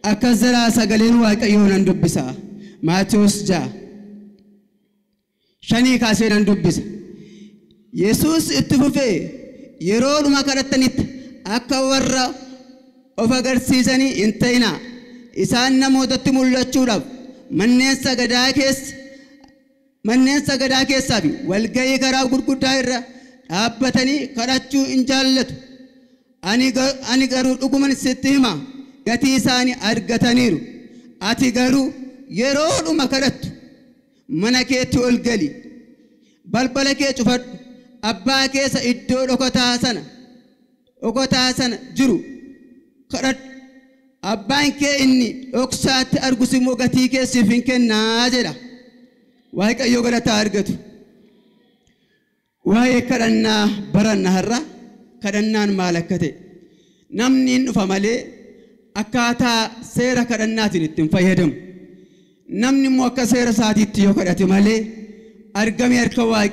أكزرا سجلين واقعيون ندبسا ماتيوس جا شني كاسين ندبسا يسوس اتفوفي يرون ما كرتنيت أكورا أفقر سيزني انتينا إسان نمودت ملتشورب منين سجداكيس سابي والجاي كراو قرقود دايرة أبتني كراتشو إنجالت أني قرود أقومن ستيما قتي ساني أرقتنيرو أتي قرو يرون ما كرت منكيت والجلي بلبلكيت فد أباكيس إدور أكتاسنا جرو كرت أبانك إني أكسات أرجوسي موجتيك سفينك ناجرة وهيك يوغرا تارجت وهيك كرنا برنا هرّا كرنا مالكته نمنين فمالي أكاتا سيرة كرنا تنتم فيهدم نمني موكا سيرة ساتي تيو كرتي مالي أرجم يركواك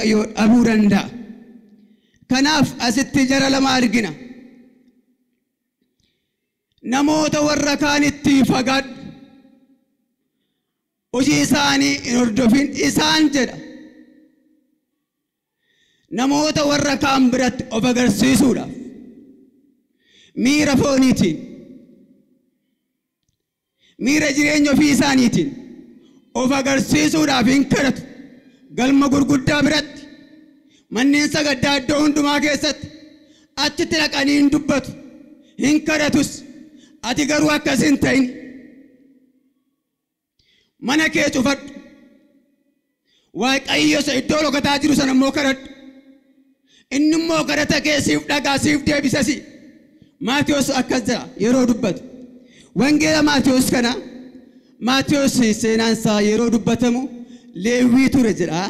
أيو أبو رندا كناف أستجرا لما أرجنا نموت ورّكان التفاقات وجيساني إنردفين إسان جدا نموت ورّكان برات أفقر سيسورا ميرا فونيتين ميرا جرينيو في إسانيتين أفقر سيسورا فين كرت قلما قرقودا برات منين سقدا دون دماغيست أتتلك أنين دبت هين كرتوس أتي قروا كسنتين منا كيتو فد واك أيو سيدولو كتاجرو سنة موكرت إنو موكرتا كيسيف داقا سيف دي بساسي ماتيوس أكزا يرو دبت وانجيلا ماتيوس كنا ماتيوس سينانسا يرو دبتمو ليوي ترجرا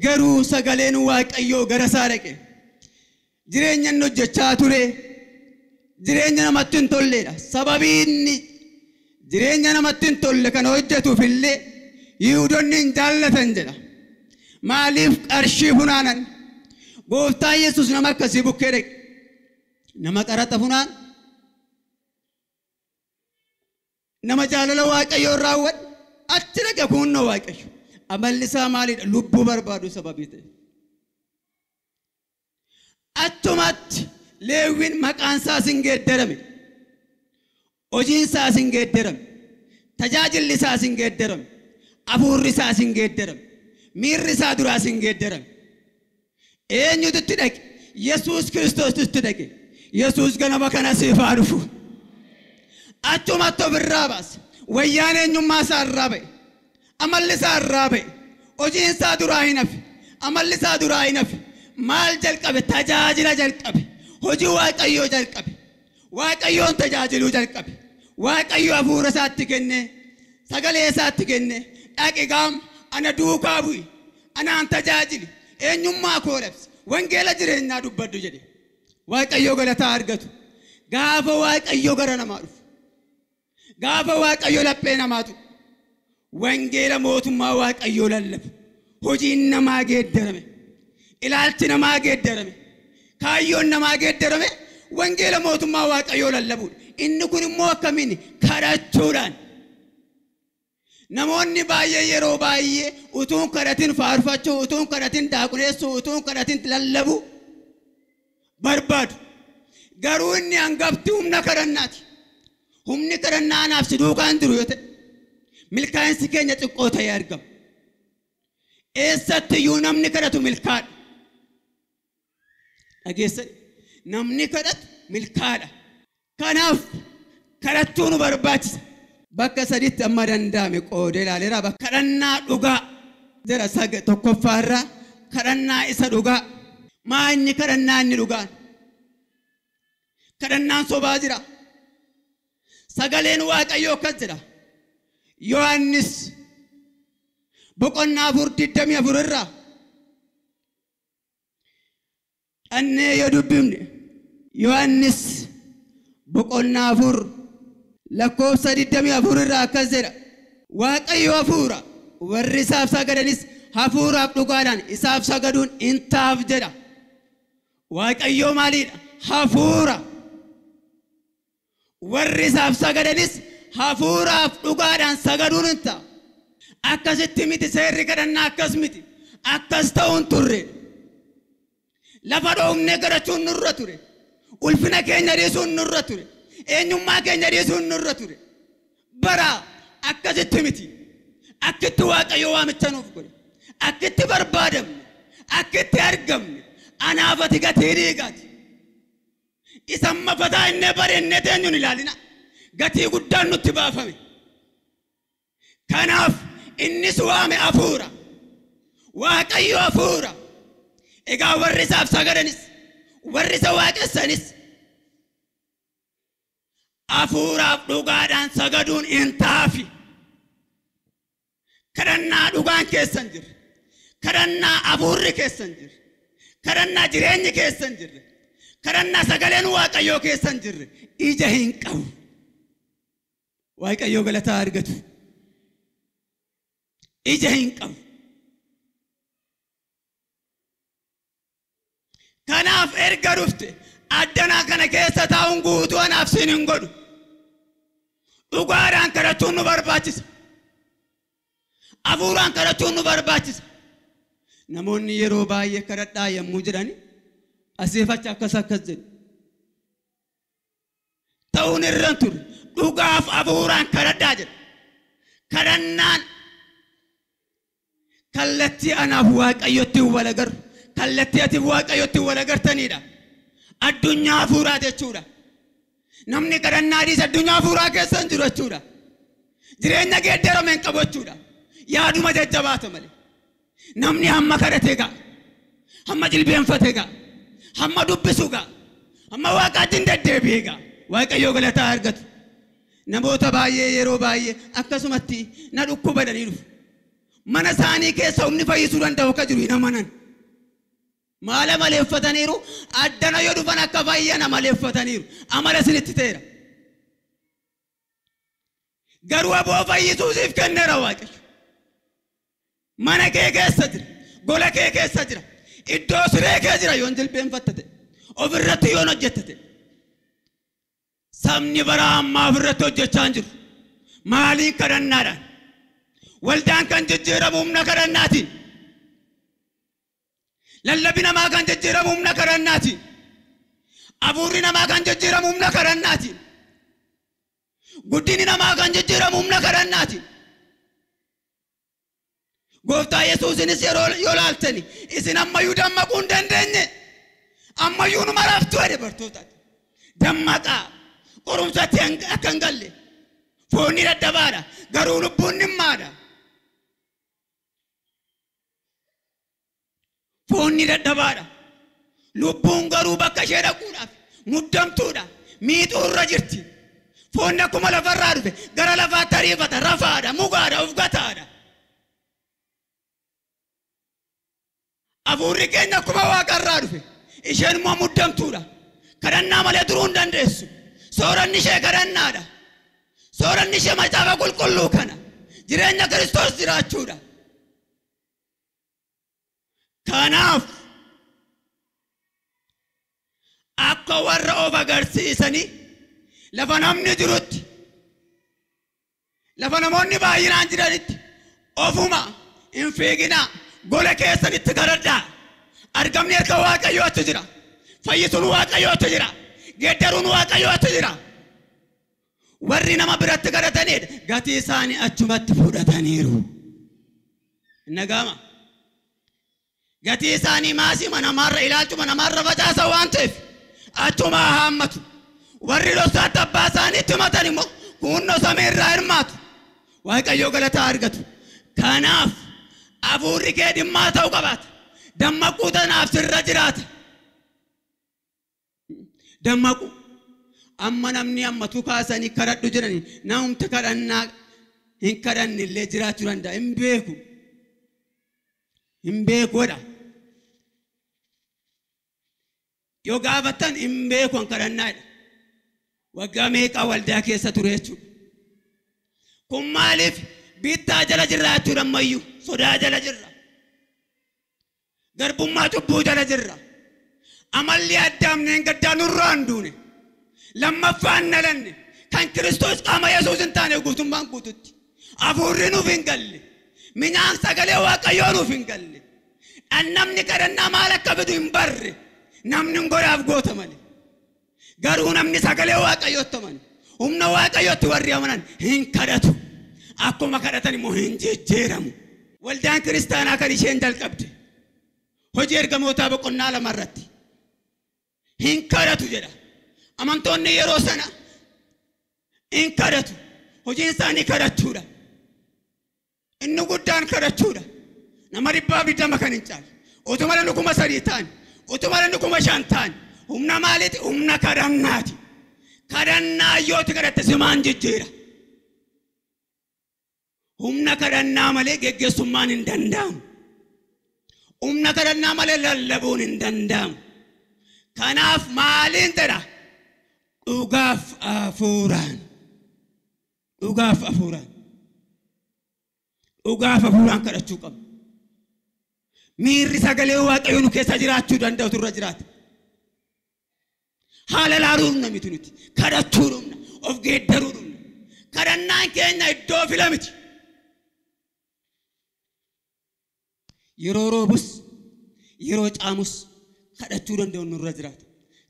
قرو سقالين واك أيو غرسارك جرين ينو جچا توري jireenya namatti hin tolleedha sababiinni jireenya namatti hin tolle kan hojjetu fillee yihudoonni hin jaallatan jedha maaliif qarshii funaanan gooftaan yesus nama akkasii bukkee dhaqe nama qarata funaan nama jaalala waaqayyoo raawwadhe achi dhaqe kunnoo waaqayyo amalli isaa maalidha lubbuu barbaadu sababii ta'e achumatti leewwin maqaan isaa singeeddarame hojiin isaa singeeddarame tajaajilli isaa singeeddarame afuurri isaa singeeddarame miirri isaa duraa singeeddarame eenyutti dhaqe yesuus kiristoositti dhaqe yesuus ganama kana siifaa dhufu achumatti ofirraa baase wayyaan eenyummaa isaa irraa ba'e amalli isaa irraa ba'e hojiin isaa duraa hin hafe amalli isaa duraa hin hafe maal jalqabe tajaajila jalqabe hojii waaqayyoo jalqabe waaqayyoon tajaajiluu jalqabe waaqayyo hafuura isaatti kenne sagalee isaatti kenne dhaqi gaam ana duukaa bu'i anaan tajaajili eenyummaa koo labsi wangeela jireenyaa dubbadhu jedhe waaqayyo galataa argatu gaafa waaqayyo gara namaa dhufu gaafa waaqayyo laphee namaa tuqu wangeela mootummaa waaqayyo lallabu hojiin namaa geeddarame ilaalchi namaa geeddarame kaayyoon namaa geeddarame wangeela mootummaa waaqayyoo lallabuudha inni kun immoo akkamiin kadhachuudhaan namoonni baay'ee yeroo baay'ee utuun kadhatin faarfachuu utuun kadhatin daaquneessuu utuun kadhatin lallabu barbaadu garuu inni hangafti humna kadhannaati humni kadhannaa naaf si duukaan jiru yoo ta'e milkaa'insi keenya xiqqoo ta'ee argama eessatti iyyuu namni kadhatu milkaadha dhageessa namni kadhatu milkaadha kanaaf kadhachuu nu barbaachisa bakka sadiitti amma danda'ame qoodee ilaaleera bakka kadhannaa dhugaa jira tokkoffaarraa kadhannaa isa dhugaa maa inni kadhannaa inni dhugaan kadhannaan sobaa jira sagaleen waaqayyoo akkas jedha Yohannis boqonnaa 4:24 irraa annee yoo dubbifne Yohannis boqonnaa 4 lakkoofsa 24 irraa akkas jedha waaqayyo hafuura warri isaaf sagadanis hafuuraaf dhugaadhaan isaaf sagaduun intaaf jedha waaqayyo maaliidha hafuura warri isaaf sagadanis hafuuraaf dhugaadhaan sagaduun hin ta'a. Akkasitti miti seerri kadhannaa akkas miti. Akkas ta'uun turre. Lafa dhoofnee kadhachuun nurra ture. Ulfina keenya dhiisuun nurra ture. Eenyummaa keenya dhiisuun nurra ture. Bara akkasitti miti. Akkitti Waaqayyo waamicha nuuf godhe. Akkitti barbaadamne. Akkitti argamne. Anaaf ati gatii dhiigaati. Isan mafataa inni bareennee teenyuun ilaalina. Gatii guddaan nutti baafame. Kanaaf innis waame hafuura. Waaqayyo hafuura. Egaa warri isaaf sagadanis, warri isa waaqessanis hafuuraaf dhugaadhaan sagaduun hin taafi. Kadhannaa dhugaan keessan jirre. Kadhannaa hafuurri keessan jirre. Kadhannaa jireenyi keessan jirre. Kadhannaa sagaleen Waaqayyoo keessan jirre. Ija hin qabu. Waaqayyoo galataa argatu. Ija hin qabu. Kanaaf erga dhufte addanaa kana keessa taa'uun guutuu anaaf siin hin godhu. Dhugaadhaan kadhachuun nu barbaachisa. Hafuuraan kadhachuun nu barbaachisa. Namoonni yeroo baay'ee kadhadhaa yommuu jedhani asiif achi akkas jedhu. Ta'uun irra ture. Dhugaaf hafuuraan kadhadhaa jedha. Kadhannaan kallattii anaaf Waaqayyotti wal agarru. Kallattii ati Waaqayyotti wal agartanidha. Addunyaa hafuuraa jechuudha. Namni kadhannaa dhiise addunyaa hafuuraa keessa hin jiru jechuudha. Jireenya geeddarame hin qabu jechuudha. Yaaduma jajjabaata malee. Namni hamma kadhate ga'a. Hamma jilbeenfate ga'a. Hamma dubbisu ga'a. Hamma Waaqaatiin deddeebi'e ga'a. Waaqayyoo galataa argatu. Namoota baay'ee yeroo baay'ee akkasumatti na dhukkubadanii dhufu. Mana isaanii keessa humni fayyisuu danda'u akka jiru hin amanan. Maala maleeffataniiru addana yoo dhufan akka fayyana maleeffataniiru. Amala isinitti ta'eera. Garuu aboo fayyisuu siif kenneera Waaqayyo. Mana kee keessa jira. Gola kee keessa jira. Iddoo siree kee jira yoon jilbeenfattate. Ofirratti yoon hojjettate. Sabni bara ammaa ofirratti hojjechaa hin jiru. Maaliin kadhannaadhaan? Waldaan kan jijjiiramu humna kadhannaatiin. Lallabi namaa kan jijjiiramu humna kadhannaatiin. Hafuurri namaa kan jijjiiramu humna kadhannaatiin. Guddinni namaa kan jijjiiramu humna kadhannaatiin. Gooftaa Yesuusinis yoo laaltani isin ammayyuu dammaquu hin dandeenye. Ammayyuu numa raftu jedhe bartootaati. Dammaqaa. Qorumsatti akka hin galle. Foonni dadhabaadha. Garuu lubbuun dhimmaadha. Foonni dadhabaadha. Lubbuun garuu bakka ishee dhaquudhaaf muddamtuudha. Miixuu irra jirti. Foonni akkuma lafarraa dhufe gara lafaatti ariifata. Rafaadha. Mugaadha. Ufgataadha. Hafuurri keenya akkuma waaqarraa dhufe. Isheen immoo muddamtuudha. Kadhannaa malee turuu hin dandeessu. Sooranni ishee kadhannaadha. Sooranni ishee macaafa qulqulluu kana. Jireenya Kiristoos jiraachuudha. Kanaaf akka warra of agarsiisanii lafa namni jirutti, lafa namoonni baay'inaan jiranitti ofuma hin fiiginaa. Gola keessanitti kadhadhaa. Argamni harka Waaqayyootu jira. Fayyisuun Waaqayyootu jira. Geeddaruun Waaqayyootu jira. Warri nama biratti kadhatanidha. Gatii isaanii achumatti fudhataniiru. Nagaama. Gatii isaanii maasii namarra ilaalchuma namarra facaasa waan ta'eef achuma haammatu. Warri dhoksaatti abbaa isaaniitti himatan immoo kunnoo samiirraa hirmaatu. Waaqayyoo galataa argatu. Kanaaf hafuurri kee dhimmaa ta'uu qabaata. Dammaquu tanaaf sirra jiraata. Dammaqu. Amma namni ammatu kaasanii kadhadhu jedhanii namumti kadhannaa hin kadhanne illee jiraachuu danda'a. Hin beeku. Hin beekuudha. Yoo gaafatan hin beeku an kadhannaadha. Waggaa meeqaa waldaa keessa ture jechuudha. Kun maaliif bittaa jala jirra jechuudha ammayyuu. Sodaa jala jirra. Garbummaa cubbuu jala jirra. Amalli addaamneen gaddaa nurraa hin duune. Lammaffaan nalanne. kan Kiristoos qaama Yesuus hin taane guutummaan guututti hafuurri nuuf hin galle minaan sagalee Waaqayyoo nuuf hin galle namni kadhannaa maal akka fidu hin barre namni godhaaf goota malee garuu namni sagalee Waaqayyootti amane humna Waaqayyootti warri amanan hin kadhatu akkuma kadhatan immoo hin jijjiiramu. Waldaan kiristaanaa kan isheen jalqabde hojii ergamootaa boqonnaa 2 irratti hin kadhatu jedha. Amantoonni yeroo sana hin kadhatu. Hojiin isaanii kadhachuudha. Inni guddaan kadhachuudha. Nama 120 kan hin caalle. Utuma namni 3,000 ta'an, utuma namni 5,000 ta'an humna maaliiti? Humna kadhannaati. Kadhannaa yooti kadhatte simaan jijjiira. Humna kadhannaa malee geggeessummaan hin danda'amu. Humna kadhannaa malee lallabuun hin danda'amu. Kanaaf maaliin jedha? Dhugaaf hafuuraan. Dhugaaf hafuuraan. Dhugaaf hafuuraan kadhachuu qabna. Miirri sagalee Waaqayyoo nu keessa jiraachuu danda'u turre jiraata. Haala laaluun namitu nuti kadhachuu dhumna, of geeddaruu dhumna. Kadhannaan keenya iddoo filamiti. Yeroo roobus, yeroo caamus kadhachuu danda'u nurra jiraata.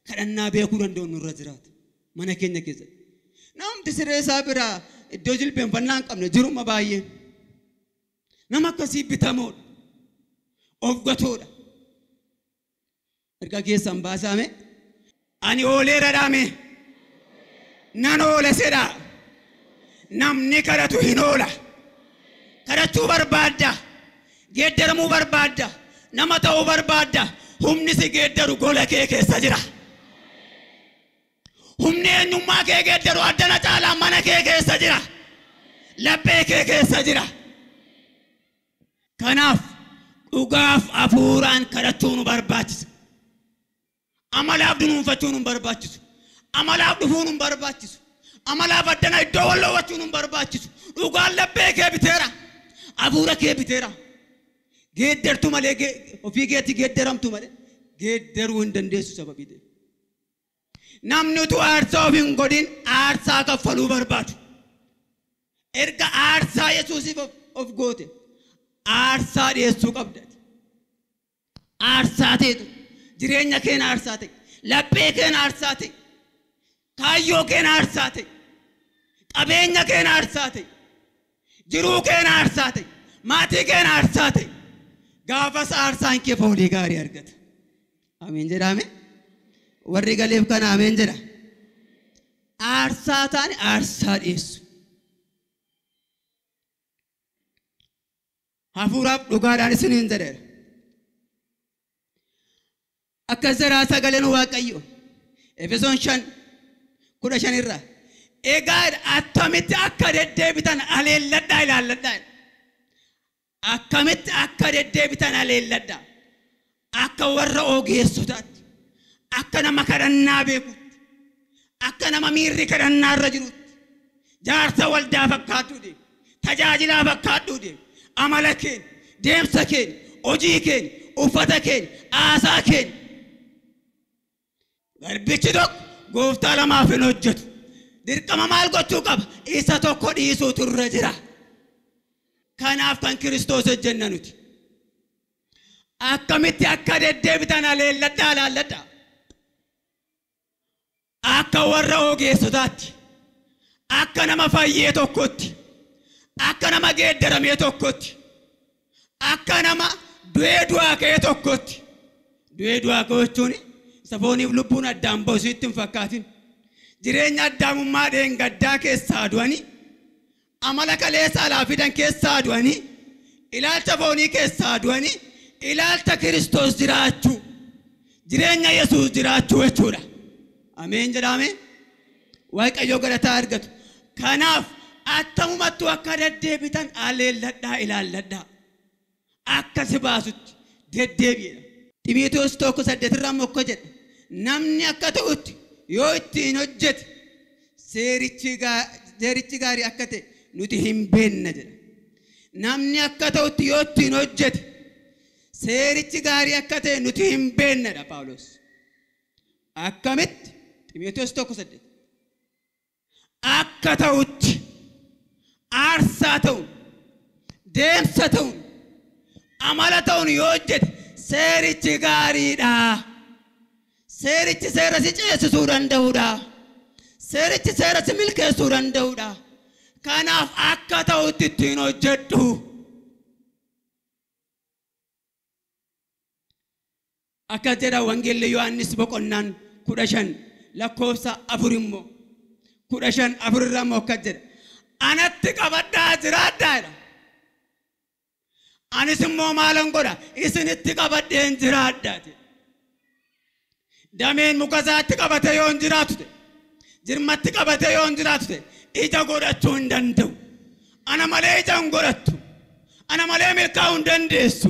Kadhannaa beekuu danda'u nurra jiraata. Mana keenya keessatti. Namni siree isaa biraa iddoo jilbeenfannaa hin qabne jiruma baay'ee. Nama akkasii bitamoodha. Of gatoodha. Erga keessan baasame ani ooleera dhaame. Nan oole sedha. Namni kadhatu hin oola. Kadhachuu barbaadda. Geeddaramuu barbaadda. Nama ta'uu barbaadda. Humni si geeddaru gola kee keessa jira. Humni eenyummaa kee geeddaru addana caalaa mana kee keessa jira. Laphee kee keessa jira. Kanaaf dhugaaf hafuuraan kadhachuu nu barbaachisa. Amalaaf dunuunfachuu nu barbaachisu. Amalaaf dhufuu nu barbaachisu. Amalaaf addana iddoo walloowwachuu nu barbaachisu. Dhugaan laphee kee biteera. Hafuura kee biteera. Geeddartu malee ofii keetti geeddaramtu malee geeddaruu hin dandeessu sababii ta'e. Namni utuu aarsaa of hin godhin aarsaa kaffaluu barbaadu. Erga aarsaa Yesuusiif of goote aarsaa dhiyeessuu qabda. Aarsaa ta'etu jireenya keenya aarsaa ta'e, laphee keenya aarsaa ta'e, kaayyoo keenya aarsaa ta'e, qabeenya keenya aarsaa ta'e, jiruu keenya aarsaa ta'e, maatii keenya aarsaa ta'e. Gaafas aarsaan kee foolii gaarii argata. Ameen jedhame. Warri galeef kana ameen jedha. Aarsaa taane aarsaa dhiyeessu. Hafuuraaf dhugaadhaan isiniin jedheera. Akkas jedhaa sagaleen Waaqayyo. Efesoon 5:15 irraa. Egaa attamitti akka deddeebitan aleelladhaa ilaalladhaa. Akkamitti akka deddeebitan aleelladhaa. Akka warra ogeessotaatti. Akka nama kadhannaa beekutti. Akka nama miirri kadhannaa irra jirutti. Jaarsa waldaa fakkaattuu deemu. Tajaajilaa fakkaattuu deemu. Amala keenya, deemsa keenya, hojii keenya, uffata keenya, haasaa keenya. Garbichi tokko gooftaa lamaaf hin hojjetu. Dirqama maal gochuu qaba? Isa tokko dhiisuutu irra jira. Kanaaf kan Kiristoos hojjenna nuti. Akkamitti akka deddeebitan aleelladhaa ilaalladhaa. Akka warra ogeessotaatti. Akka nama fayyee tokkotti. Akka nama geeddaramee tokkotti. Akka nama du'ee du'aa ka'ee tokkotti. Du'ee du'aa ka'uu jechuun isa fooniif lubbuun addaan ba'u itti hin fakkaatin. Jireenya addaamummaa dheengaddaa keessaa du'anii. Amala kaleessaa laafidan keessaa du'anii. Ilaalcha foonii keessaa du'anii. Ilaalcha Kiristoos jiraachuu. Jireenya Yesuus jiraachuu jechuudha. Ameen jedhame. Waaqayyo galataa argatu. Kanaaf attamumattuu akka deddeebitan aleelladhaa ilaalladhaa. Akka si baasutti deddeebiidha. Xiimotewos 1:8 irraa mokko jedha. Namni akka ta'utti yoo ittiin hojjete seerichi gaarii akka ta'e nuti hin beekna jedha. Namni akka ta'utti yoo ittiin hojjete seerichi gaarii akka ta'e nuti hin beeknadha Phaawulos. Akkamitti? Xiimotewos 1:8. akka ta'utti aarsaa ta'uun deemsa ta'uun amala ta'uun yoo hojjete seerichi gaariidha. Seerichi seera si ceesisuu danda'uudha. Seerichi seera si milkeessuu danda'uudha. Kanaaf akka ta'utti ittiin hojjedhu. Akka jedha wangeelli Yohaannis boqonnaan 15 lakkoofsa 4 immoo 15 4 irraa immoo akka jedha anatti qabadhaa jiraadhaa jedha. Anis immoo maalan godha isinitti qabadheen jiraadhaa jedha. Dameen muka isaatti qabate yoo hin jiraatu ta'e jirmatti qabate yoo hin jiraatu ta'e ija godhachuu hin danda'u. Ana malee ija hin godhattu. Ana malee milkaa'uu hin dandeessu.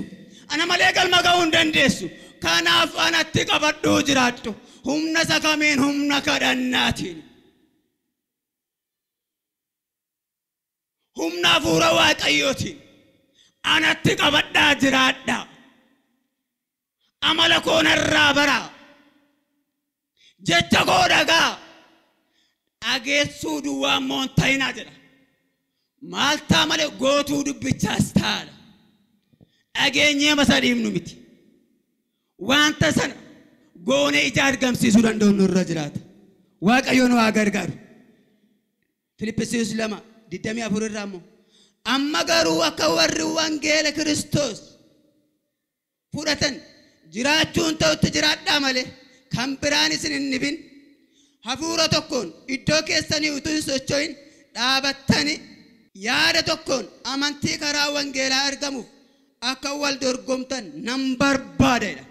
Ana malee galma ga'uu hin dandeessu. Kanaaf anatti qabadhuu jiraadhu. Humna isa kamiin humna kadhannaatiin. Humna hafuura Waaqayyootiin. Anatti qabadhaa jiraadhaa. Amala koo narraa baraa. Jecha koo dhagaa. Dhageessuu duwwaa immoo hin ta'inaa jedha. Maal ta'a malee gootuu dubbichaas taa'adha. Dhageenyee masa dhiibnu miti. Wanta sana goone ija argamsiisuu danda'u nurra jiraata. Waaqayyo nu haa gargaaru. Filippisius 2:24 irraa immoo amma garuu akka warri wangeela Kiristoos fudhatan jiraachuun ta'utti jiraadhaa malee kan biraan isin hin dhibin. Hafuura tokkoon iddoo keessanii utuu hin socho'in dhaabattanii yaada tokkoon amantii karaa wangeelaa argamuuf akka wal dorgomtan nan barbaada.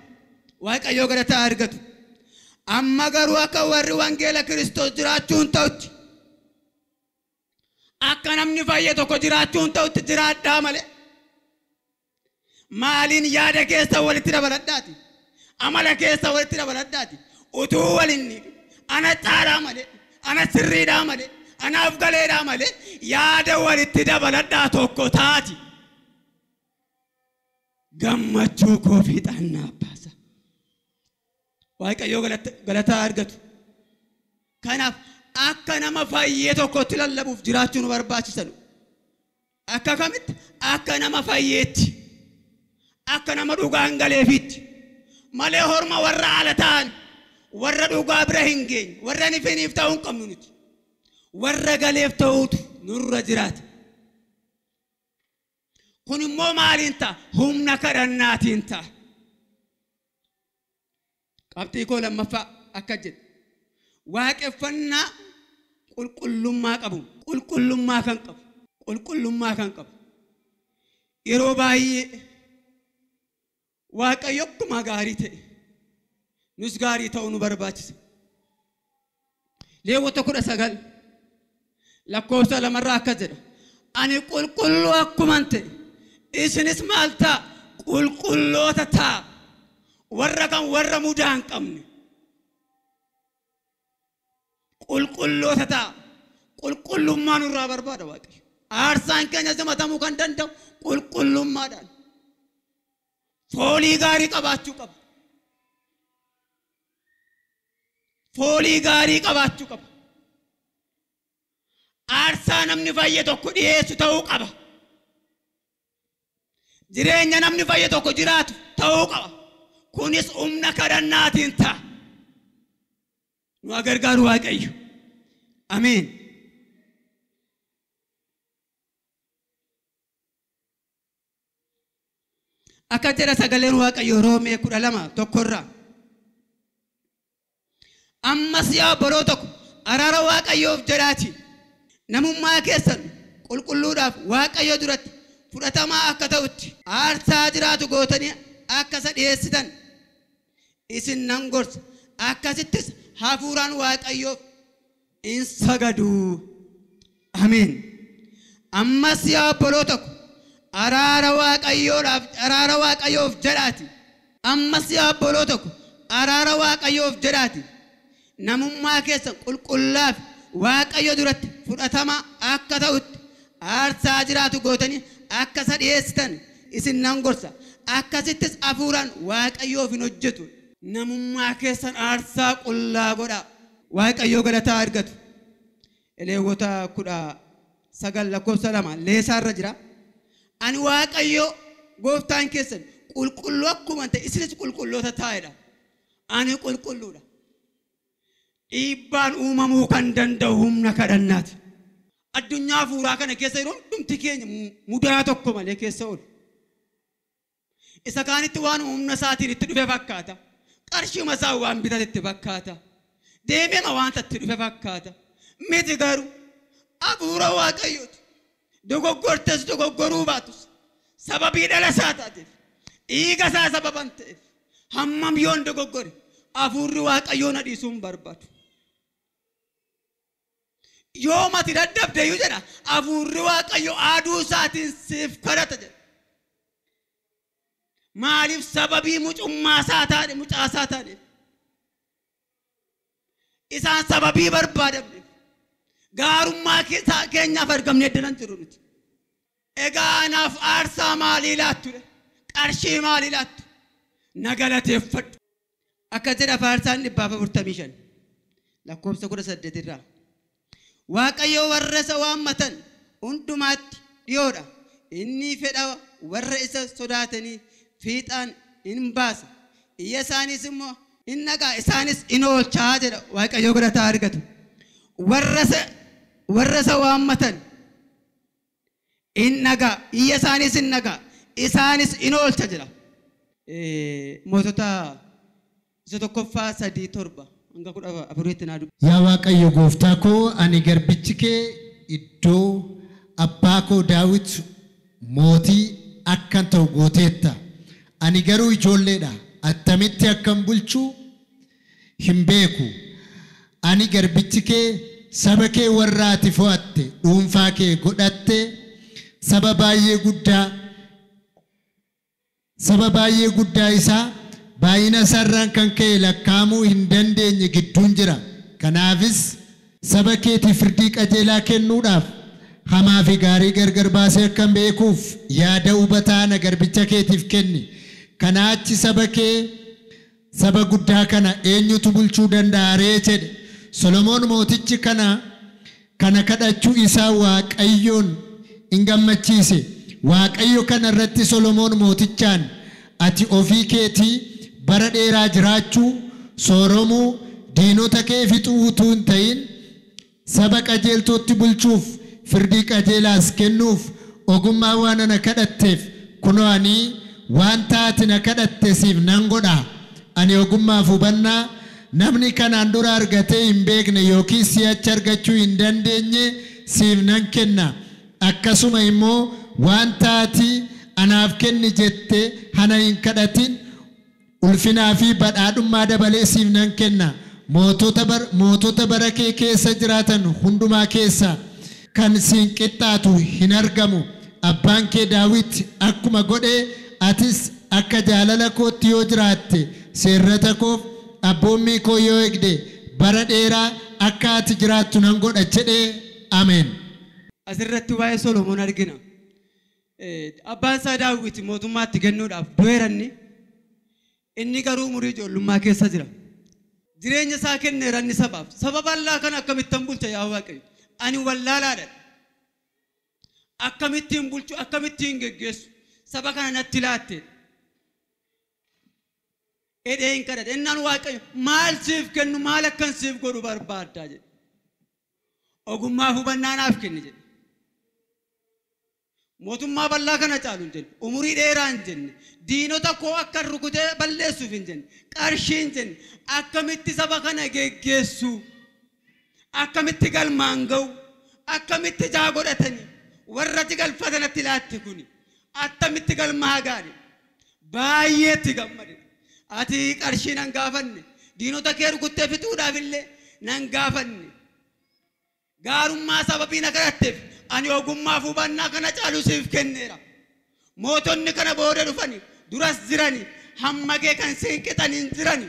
Waaqayyo galataa argatu. Amma garuu akka warri wangeela Kiristoos jiraachuun ta'utti akka namni fayye tokko jiraachuun ta'utti jiraadhaa malee maaliin yaada keessa walitti dabaladhaati. Amala keessa walitti dabaladhaati. Utuu waliin ana caalaa malee ana sirriidhaa malee anaaf galeedhaa malee yaada walitti dabaladhaa tokko taati. Gammachuu koo fiixannaa baasa. Waaqayyo galataa argatu. Kanaaf akka nama fayyee tokkotti lallabuuf jiraachuun barbaachisan. Akka kamitti? Akka nama fayyeetti. Akka nama dhugaan galeefitti. Malee horma warra ala ta'an warra dhugaa bira hin geenye warra nifiniif ta'uu hin qabnu nuti. Warra galeef ta'uutu nurra jiraata. Kun immoo maaliin ta'a? Humna kadhannaatiin ta'a. Qabxii koo lammaffaa akka jedhu waaqeffannaa qulqullummaa qabu. Qulqullummaa kan qabu. Qulqullummaa kan qabu. Yeroo baay'ee Waaqayyo akkuma gaarii ta'e nus gaarii ta'uu nu barbaachisa. Leewwota 19 lakkoofsa 2 irraa akka jedha ani qulqulluu akkuman ta'e isinis maal ta'a? Qulqulloota ta'a. Warra kan warra mudaa hin qabne qulqulloota ta'a. Qulqullummaa nurraa barbaada Waaqayyo. Aarsaan keenya simatamuu kan danda'u qulqullummaadhaan. Foolii gaarii qabaachuu qaba. Foolii gaarii qabaachuu qaba. Aarsaa namni fayye tokko dhiyeessu ta'uu qaba. Jireenya namni fayye tokko jiraatu ta'uu qaba. Kunis humna kadhannaatiin ta'a. Nu haa gargaaru Waaqayyo. Ameen. Akka jedha sagaleen Waaqayyo Roomee 12:1 irraa ammas yaa boroo tokko araara Waaqayyoof jedhaati namummaa keessan qulqulluudhaaf Waaqayyo duratti fudhatamaa akka ta'utti aarsaa jiraatu gootanii akka isa dhiyeessitan isin nan gorsa. Akkasittis hafuuraan Waaqayyoof in sagadu. Ameen. Ammas yaa boroo tokko araara Waaqayyoof jedhaati. Ammas yaa boroo tokko araara Waaqayyoof jedhaati namummaa keessan qulqullaaf Waaqayyo duratti fudhatamaa akka ta'utti aarsaa jiraatu gootanii akka isa dhiyeessitan isin nan gorsa. Akkasittis hafuuraan Waaqayyoof hin hojjetu. Namummaa keessan aarsaa qullaa godhaa. Waaqayyo galataa argatu. Leewwota 19 lakkoofsa 2 leesaarra jira. Ani Waaqayyo gooftaan keessan qulqulluu akkuma ta'e isinis qulqulloota taa'edha. Ani qulqulluudha. Dhiibbaan uumamuu kan danda'u humna kadhannaati. Addunyaa fuuraa kana keessa yeroo hundumti keenya mudaa tokko malee keessa oolu. Isa kaanitti waan humna isaatiin itti dhufe fakkaata. Qarshiima isaa waan bitatetti fakkaata. Deemema waan itti dhufe fakkaata. Miti garuu hafuura Waaqayyooti. Dogoggortes dogoggoruu baatus sababii dhala isaa taateef dhiiga isaa sababan ta'eef hammam yoon dogoggore hafuurri Waaqayyoo na dhiisuu hin barbaadu. Yoo mati dadhabdeeyyuu jedha hafuurri Waaqayyoo aaduu isaatiin siif kadhata jedha. Maaliif sababii mucaa isaa taateef isaan sababii barbaadamneef gaarummaa keenyaaf argamne eddanan jiru nuti. Egaa anaaf aarsaa maalii laattu? Qarshii maalii laattu? Na galateeffadhu. Akka jedha Faarsaan 145 lakkoofsa 18 irraa. Waaqayyo warra isa waammatan hundumaatti dhiyoodha. Inni fedha warra isa sodaatanii fiixaan hin baasa. Iyya isaanis immoo hin nagaa isaanis hin oolchaa jedha. Waaqayyo galataa argatu. Warra isa waammatan hin nagaa iyya isaanis hin nagaa isaanis hin oolcha jedha. Mootota isa tokkoffaa 3:7 hanga 14tti naa dubbi. Yaa Waaqayyo gooftaa koo ani garbichi kee iddoo abbaa koo Daawit mootii akkan ta'u gooteetta. Ani garuu ijoolleedha. Attamitti akkan bulchuu hin beeku. Ani garbichi kee saba kee warra ati fo'atte dhuunfaa kee godhatte saba baay'ee guddaa isaa baay'ina sarraan kan ka'e lakkaa'amuu hin dandeenye gidduun jira. Kanaafis saba keetiif firdii qajeelaa kennuudhaaf hamaa fi gaarii gargar baasee akkan beekuuf yaada hubataa na garbicha keetiif kenni. Kanaa achi saba guddaa kana eenyutu bulchuu danda'a ree jedhe. Solomoon mootichi kana kadhachuu isaa Waaqayyoon hin gammachiise. Waaqayyo kana irratti Solomoon mootichaan ati ofii keetii bara dheeraa jiraachuu sooromuu diinota kee fixuu utuu hin ta'in saba qajeeltootti bulchuuf firdii qajeelaas kennuuf ogummaa waan ana kadhatteef kunoo ani wanta ati na kadhatte siif nan godha. Ani ogummaaf hubannaa namni kanaan dura argatee hin beekne yookiin si'achi argachuu hin dandeenye siif nan kenna. Akkasuma immoo wanta ati anaaf kenni jette hana hin kadhatin ulfinaa fi badhaadhummaa dabalee siif nan kenna. Mootota bara kee keessa jiraatan hundumaa keessa kan siin qixxaatu hin argamu. Abbaan kee Daawit akkuma godhe atis akka jaalala kootti yoo jiraatte seerrata koof abboommii koo yoo eegde bara dheeraa akka ati jiraattu nan godha jedhee ameen. Asirratti waa'ee Solomoon argina. Abbaan isaa Daawit mootummaatti kennuudhaaf du'eeranni inni garuu umurii ijoollummaa keessa jira. Jireenya isaa kenneeranni sabaaf. Saba bal'aa kana akkamittiin bulcha yaa Waaqayyo? Ani wallaalaadha. Akkamittiin bulchu akkamittiin geggeessu saba kana natti laatte. Edeen kadhate innaan Waaqayyo maal siif kennu maal akkan siif godhu barbaaddaa jedhe. Ogummaa hubannaa naaf kenni jedhe. Mootummaa bal'aa kana caalu hin jenne. Umurii dheeraa hin jenne. Diinota koo akka rukutee balleessuuf hin jenne. Qarshii hin jenne. Akkamitti saba kana geggeessu? Akkamitti galmaan ga'u? Akkamitti jaa godhatanii? Warratti galfatanatti laatte kuni. Attamitti galmaa gaari? Baay'eetti gammade. Ati qarshii nan gaafanne. Diinota kee rukuttee fixuudhaaf illee nan gaafanne. Gaarummaa sababii na kadhatteef ani ogummaaf hubannaa kana caalu siif kenneera. Mootonni kana booda dhufani duras jirani hamma kee kan siin qixaniin jirani.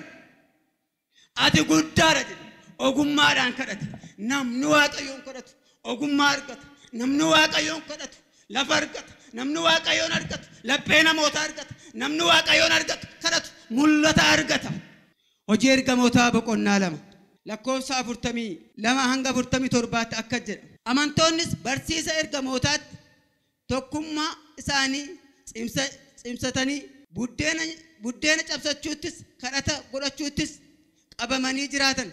Ati guddaadha jedhe ogummaadhaan kadhate. Namni Waaqayyoon kadhatu ogummaa argata. Namni Waaqayyoon kadhatu lafa argata. Namni Waaqayyoon argatu laphee namoota argata. Namni Waaqayyoon argatu kadhatu mul'ata argata. Hojii ergamootaa boqonnaa 2 lakkoofsa 42 hanga 47 akka jedha. Amantoonnis barsiisa ergamootaatti tokkummaa isaanii cimsatanii buddeena cabsachuuttis kadhata godhachuuttis qabamanii jiraatan.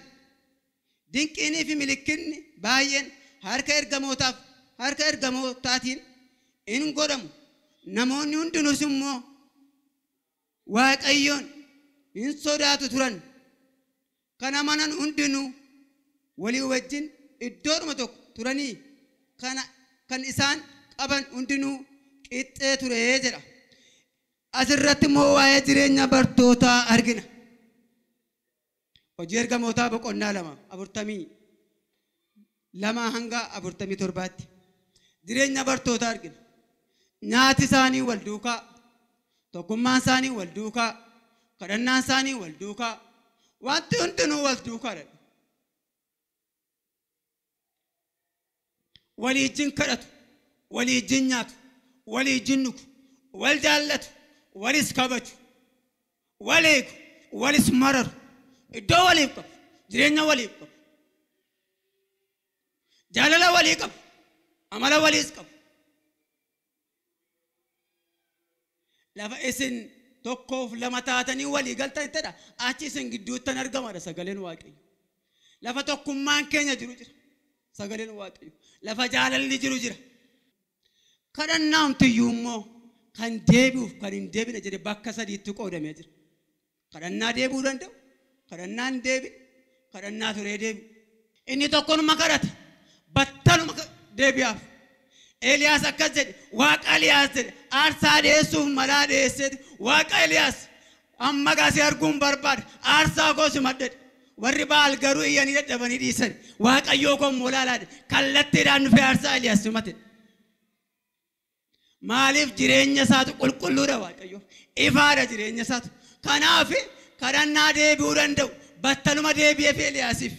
Dinqiinii fi milikinni baay'een harka ergamootaatiin in godhamu. Namoonni hundinuus immoo Waaqayyoon in sodaatu turan. Kan amanan hundinuu walii wajjin iddoodhuma tokko turanii kan isaan qaban hundinuu qixxee ture jedha. Asirratti immoo waa'ee jireenya bartootaa argina. Hojii ergamootaa boqonnaa 2:42 hanga 47 jireenya bartootaa argina. Nyaati isaanii wal duukaa, tokkummaan isaanii wal duukaa, kadhannaan isaanii wal duukaa, wanti hundinuu wal duukaadha. Waliijin kadhatu, waliijin nyaatu, waliijin dhugu, wal jaallatu, walis kabaju, wal eegu, walis mararu, iddoo waliif qabu, jireenya waliif qabu, jaalala walii qabu, amala waliis qabu. Lafa isin tokkoof lama taatanii walii galtan ittidha. Achi isin gidduuttan argamadha sagaleen Waaqayyo. Lafa tokkummaan keenya jiru jira sagaleen Waaqayyo. Lafa jaalalli jiru jira. Kadhannaamtiyyuu immoo kan deebi'uuf kan hin deebine jedhe bakka sadiitti qoodamee jira. Kadhannaa deebi'uu danda'u, kadhannaan deebi, kadhannaa turee deebi'u. Inni tokkonuma kadhate battaluma deebi'aaf. Eliyaas akkas jedhe, Waaqa Eliyaas jedhe, aarsaa dhiyeessuuf malaa dhiyeesseeti. Waaqa Eliyaas amma gaasii arguun barbaade, aarsaa goosi maddadhe. Warri Ba'aal garuu iyyanii dadhabanii dhiisan. Waaqayyoo koo molaalaadhe, kallattiidhaan dhufee aarsaa Eliyaas simate. Maaliif jireenya isaatu qulqulluudha Waaqayyo? Ifaadha jireenya isaatu. Kanaaf kadhannaa deebi'uu danda'u battaluma deebi'eef Eliyaasiif.